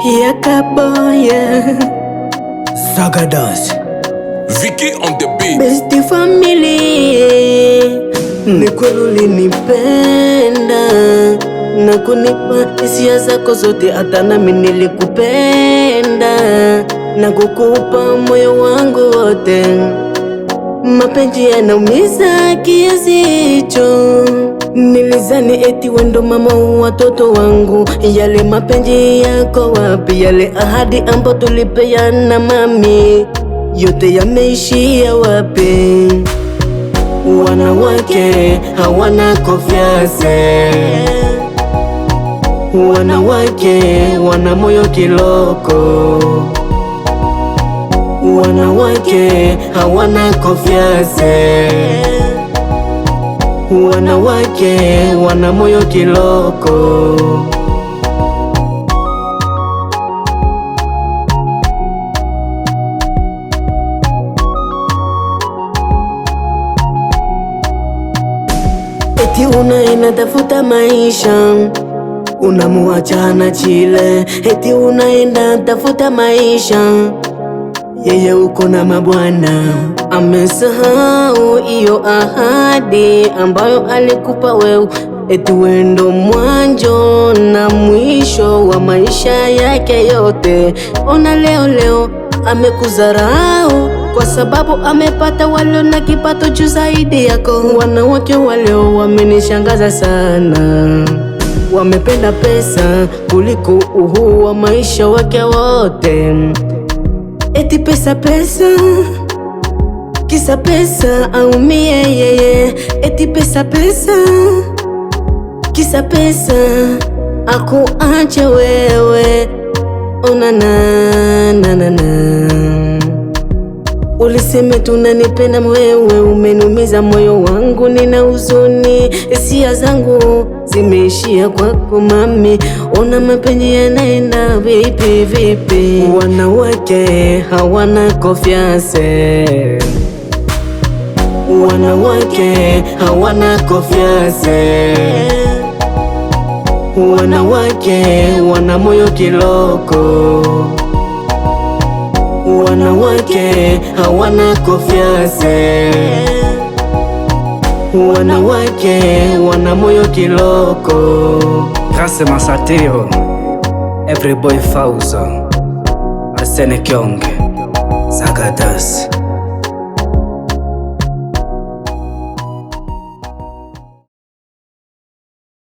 Yakaboya Zagadas Vicky on the beat. Best family. Ni kweli ulinipenda na kunipa hisia zako zote, hata nami nilikupenda na kukupa moyo wangu wote. Mapenzi yanaumiza kiasi hicho, nilizani eti wendo mama watoto wangu. Yale mapenzi yako wapi? Yale ahadi ambayo tulipeana mami, yote yameishia wapi? Wanawake hawana konfiance, wanawake wana moyo kiloko, wanawake hawana konfiance, wanawake wana moyo kiloko. Eti unaenda tafuta maisha, unamuacha na chile. Eti unaenda tafuta maisha, yeye uko na mabwana. Amesahau iyo ahadi ambayo alikupa wewe, eti wendo mwanzo na mwisho wa maisha yake yote. Ona leo amekudharau kwa sababu amepata walio na kipato juu zaidi yako. Wanawake waleo wamenishangaza sana, wamependa pesa kuliko uhuru wa maisha wake wote. Eti pesa, kisa pesa aumie yeye. Eti pesa, kisa pesa akuache wewe. Ona na uliseme tunanipenda wewe, umenumiza moyo wangu, nina huzuni, hisia zangu zimeishia kwako mami. Ona mapenzi yanaenda vipi? Wanawake hawana konfiance, wanawake hawana konfiance, wanawake wana moyo kiloko, wanawake hawana konfiance, wanawake wana moyo kiloko. Grace Masatiro, Every Boy Fauza, Arsene Kyonge, Zagadas.